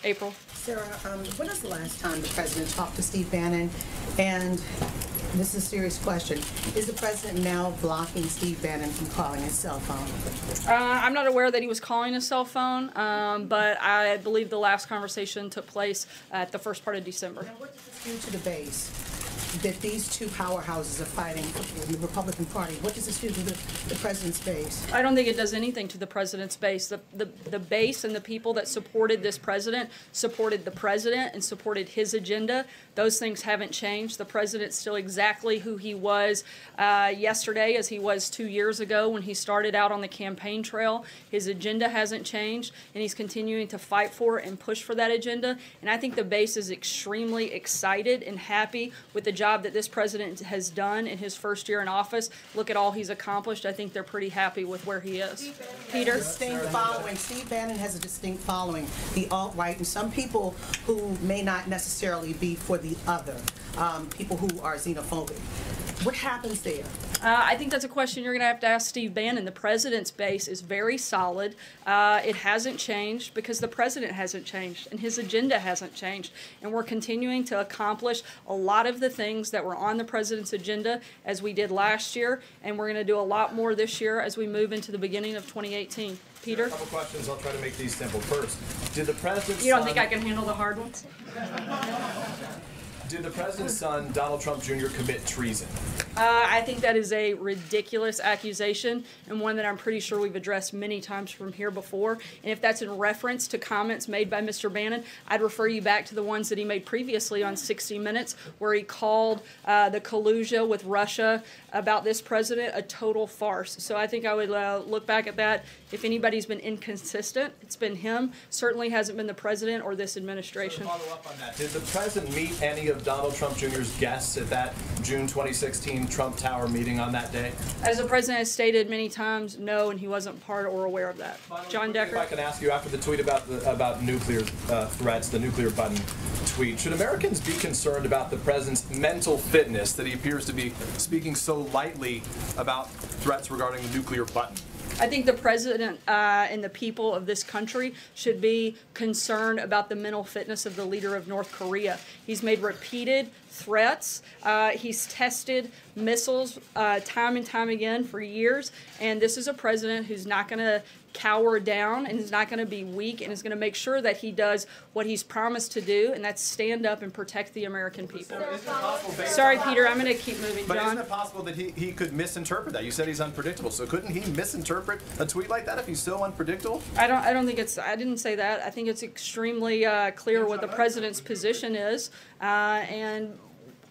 April. Sarah, when was the last time the president talked to Steve Bannon? And this is a serious question. Is the president now blocking Steve Bannon from calling his cell phone? I'm not aware that he was calling his cell phone, but I believe the last conversation took place at the first part of December. Now, what does this do to the base? That these two powerhouses are fighting in the Republican Party. What does this do to the president's base? I don't think it does anything to the president's base. The base and the people that supported this president supported the president and supported his agenda. Those things haven't changed. The president's still exactly who he was yesterday as he was 2 years ago when he started out on the campaign trail. His agenda hasn't changed, and he's continuing to fight for and push for that agenda. And I think the base is extremely excited and happy with the job that this president has done in his first year in office. Look at all he's accomplished. I think they're pretty happy with where he is. Peter? Steve Bannon has a distinct following, the alt-right, and some people who may not necessarily be for the other, people who are xenophobic. What happens there? I think that's a question you're going to ask Steve Bannon. The president's base is very solid. It hasn't changed because the president hasn't changed and his agenda hasn't changed. And we're continuing to accomplish a lot of the things that were on the president's agenda as we did last year, and we're going to do a lot more this year as we move into the beginning of 2018. Peter? A couple questions. I'll try to make these simple. First, did the president's You don't think I can handle the hard ones? Did the president's son, Donald Trump Jr., commit treason? I think that is a ridiculous accusation and one that I'm pretty sure we've addressed many times from here before. And if that's in reference to comments made by Mr. Bannon, I'd refer you back to the ones that he made previously on 60 Minutes, where he called the collusion with Russia about this president a total farce. So I think I would look back at that. If anybody's been inconsistent, it's been him. Certainly hasn't been the president or this administration. So to follow up on that, did the president meet any of Donald Trump Jr.'s guests at that June 2016 Trump Tower meeting on that day? As the president has stated many times, no, and he wasn't part or aware of that. John Decker? If I can ask you, after the tweet about nuclear threats, the nuclear button tweet, should Americans be concerned about the president's mental fitness, that he appears to be speaking so lightly about threats regarding the nuclear button? I think the president and the people of this country should be concerned about the mental fitness of the leader of North Korea. He's made repeated threats. He's tested missiles time and time again for years. And this is a president who's not going to cower down and is not going to be weak and is going to make sure that he does what he's promised to do, and that's stand up and protect the American people. Sorry, Peter, I'm going to keep moving. But John? isn't it possible that he could misinterpret that? You said he's unpredictable, so couldn't he misinterpret a tweet like that if he's so unpredictable? I don't think it's, I didn't say that. I think it's extremely clear what the president's position is, and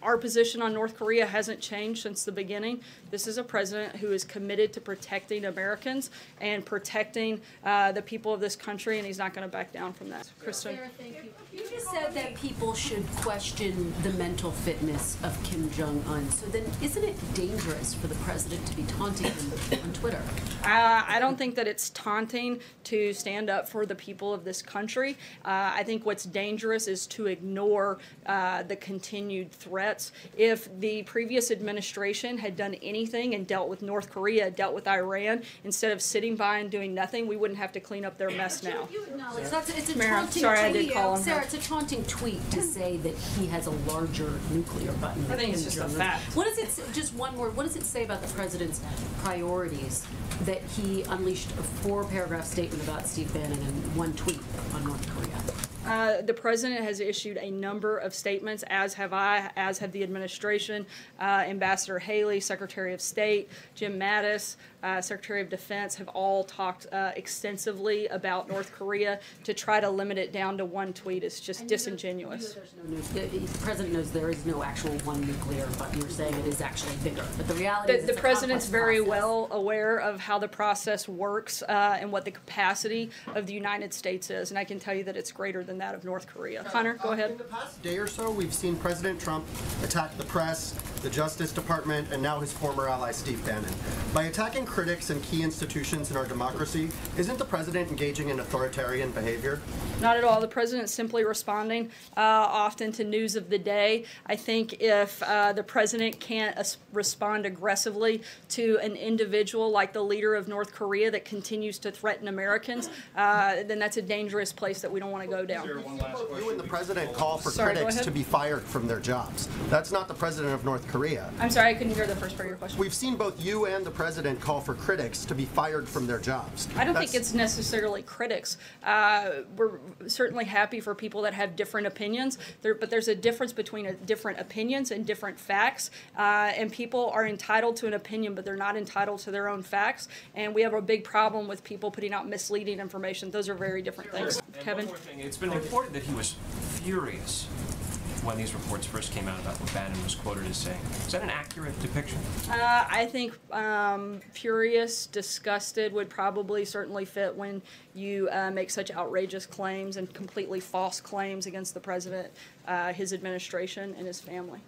our position on North Korea hasn't changed since the beginning. This is a president who is committed to protecting Americans and protecting the people of this country, and he's not going to back down from that. Kristen? Sarah, thank you. You just said that people should question the mental fitness of KimJung. So then isn't it dangerous for the president to be taunting him on Twitter? I don't think that it's taunting to stand up for the people of this country. I think what's dangerous is to ignore the continued threats. If the previous administration had done anything and dealt with North Korea, dealt with Iran, instead of sitting by and doing nothing, we wouldn't have to clean up their mess now. You acknowledge it's a Mara, taunting sorry, I tweet. did call him. Sarah, it's a taunting tweet to say that he has a larger nuclear button. I think it's just a fact. What does it say, just one word, what does it say about the president's priorities that he unleashed a 4-paragraph statement about Steve Bannon and one tweet on North Korea? The president has issued a number of statements, as have I, as have the administration, Ambassador Haley, Secretary of State, Jim Mattis, Secretary of Defense, have all talked extensively about North Korea. To try to limit it down to one tweet is just disingenuous. The president knows there is no actual one nuclear button. You're saying it is actually bigger, but the reality is The president's very process. well aware of how the process works and what the capacity of the United States is, and I can tell you that it's greater than that of North Korea. Connor, go ahead. In the past day or so, we've seen President Trump attack the press, the Justice Department, and now his former ally Steve Bannon. By attacking critics and key institutions in our democracy, isn't the president engaging in authoritarian behavior? Not at all. The president's simply responding often to news of the day. I think if the president can't respond aggressively to an individual like the leader of North Korea that continues to threaten Americans, then that's a dangerous place that we don't want to go down. You and the president call for Sorry, critics to be fired from their jobs. That's not the president of North Korea. I'm sorry, I couldn't hear the first part of your question. We've seen both you and the president call for critics to be fired from their jobs. I don't think it's necessarily critics. We're certainly happy for people that have different opinions, but there's a difference between different opinions and different facts, and people are entitled to an opinion, but they're not entitled to their own facts, and we have a big problem with people putting out misleading information. Those are very different things. And Kevin? one more thing. It's been reported that he was furious when these reports first came out about what Bannon was quoted as saying. Is that an accurate depiction? I think furious, disgusted would probably certainly fit when you make such outrageous claims and completely false claims against the president, his administration, and his family.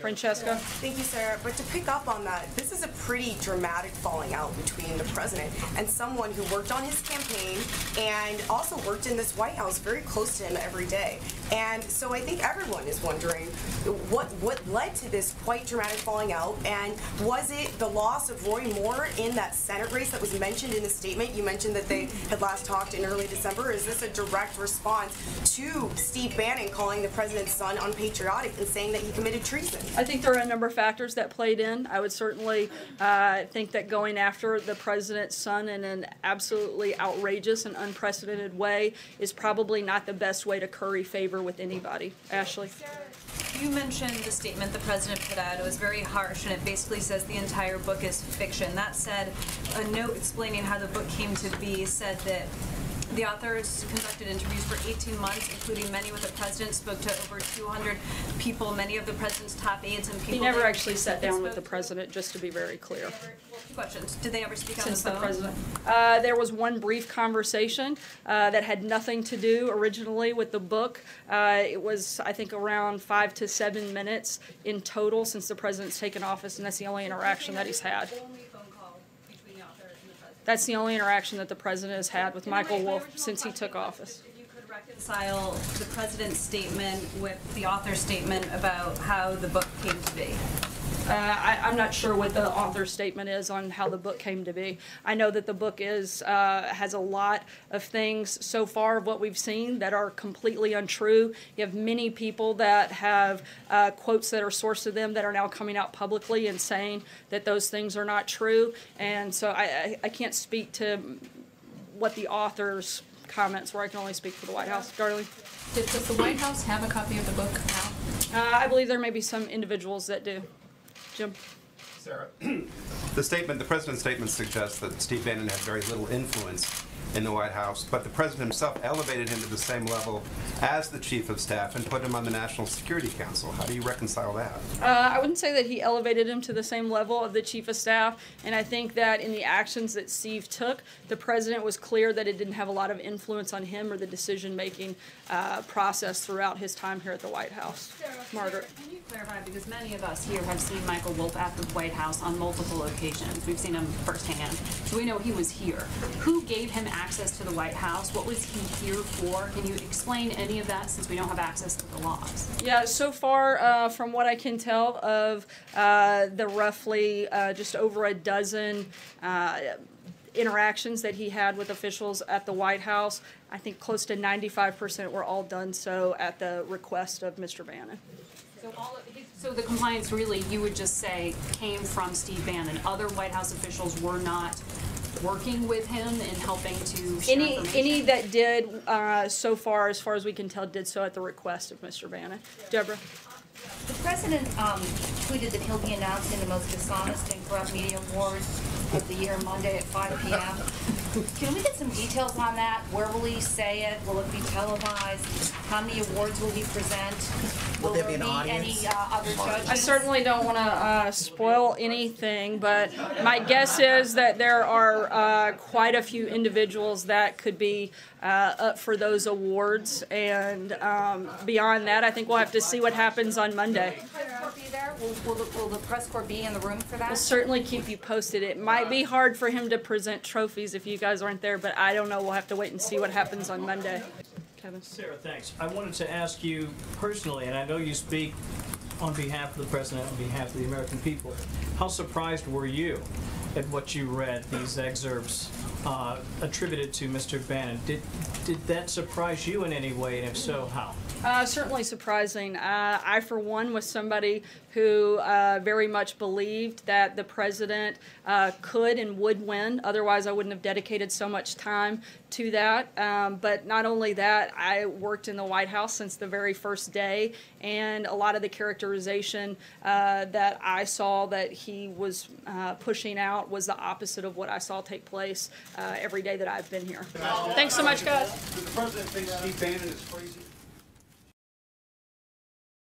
Francesca? Thank you, Sarah. But to pick up on that, this is a pretty dramatic falling out between the president and someone who worked on his campaign and also worked in this White House very close to him every day. And so I think everyone is wondering what led to this quite dramatic falling out, and was it the loss of Roy Moore in that Senate race that was mentioned in the statement? You mentioned that they had last talked in early December. Is this a direct response to Steve Bannon calling the president's son unpatriotic and saying that he committed treason? I think there are a number of factors that played in. I would certainly think that going after the president's son in an absolutely outrageous and unprecedented way is probably not the best way to curry favor with anybody. Ashley? You mentioned the statement the president put out. It was very harsh, and it basically says the entire book is fiction. That said, a note explaining how the book came to be said that the authors conducted interviews for 18 months, including many with the president, spoke to over 200 people, many of the president's top aides and people. He never actually sat down with the president, just to be very clear. Two questions. Did they ever speak on Since the the phone? president. There was one brief conversation that had nothing to do originally with the book. It was, I think, around 5 to 7 minutes in total since the president's taken office, and that's the only interaction that he's had. That's the only interaction that the president has had with Michael Wolff since he took office. If you could reconcile the president's statement with the author's statement about how the book came to be. I'm not sure what the author's statement is on how the book came to be. I know that the book has a lot of things so far of what we've seen that are completely untrue. You have many people that have quotes that are sourced to them that are now coming out publicly and saying that those things are not true. And so I can't speak to what the author's comments were. I can only speak for the White House. Darlene? Does the White House have a copy of the book now? I believe there may be some individuals that do. Jim? Sarah, the president's statement suggests that Steve Bannon had very little influence in the White House, but the president himself elevated him to the same level as the chief of staff and put him on the National Security Council. How do you reconcile that? I wouldn't say that he elevated him to the same level of the chief of staff, and I think that in the actions that Steve took, the president was clear that it didn't have a lot of influence on him or the decision-making process throughout his time here at the White House. Margaret? Can you clarify, because many of us here have seen Michael Wolff at the White House on multiple occasions. We've seen him firsthand, so we know he was here. Who gave him access to the White House? What was he here for? Can you explain any of that, since we don't have access to the laws? Yeah, so far, from what I can tell of the roughly just over a dozen interactions that he had with officials at the White House, I think close to 95% were all done so at the request of Mr. Bannon. So the compliance really, you would just say, came from Steve Bannon. Other White House officials were not working with him and helping to share information? Any that did so far, as far as we can tell, did so at the request of Mr. Bannon. Deborah? The president tweeted that he'll be announcing the most dishonest and corrupt media awards of the year Monday at 5 p.m. Can we get some details on that? Where will he say it? Will it be televised? How many awards will he present? Will there be an Any audience? other judges? I certainly don't want to spoil anything, but my guess is that there are quite a few individuals that could be up for those awards, and beyond that, I think we'll have to see what happens on Monday. corps be there? Will the press corps be in the room for that? We'll certainly keep you posted. It might be hard for him to present trophies if you guys aren't there, but I don't know. We'll have to wait and see what happens on Monday. Kevin. Sarah, thanks. I wanted to ask you personally, and I know you speak on behalf of the President, on behalf of the American people, how surprised were you at what you read, these excerpts attributed to Mr. Bannon? Did that surprise you in any way, and if so, how? Certainly surprising. I, for one, was somebody who very much believed that the president could and would win. Otherwise, I wouldn't have dedicated so much time to that. But not only that, I worked in the White House since the very first day, and a lot of the characterization that I saw that he was pushing out was the opposite of what I saw take place every day that I've been here. Thanks so much, guys. Does the president think Steve Bannon is crazy?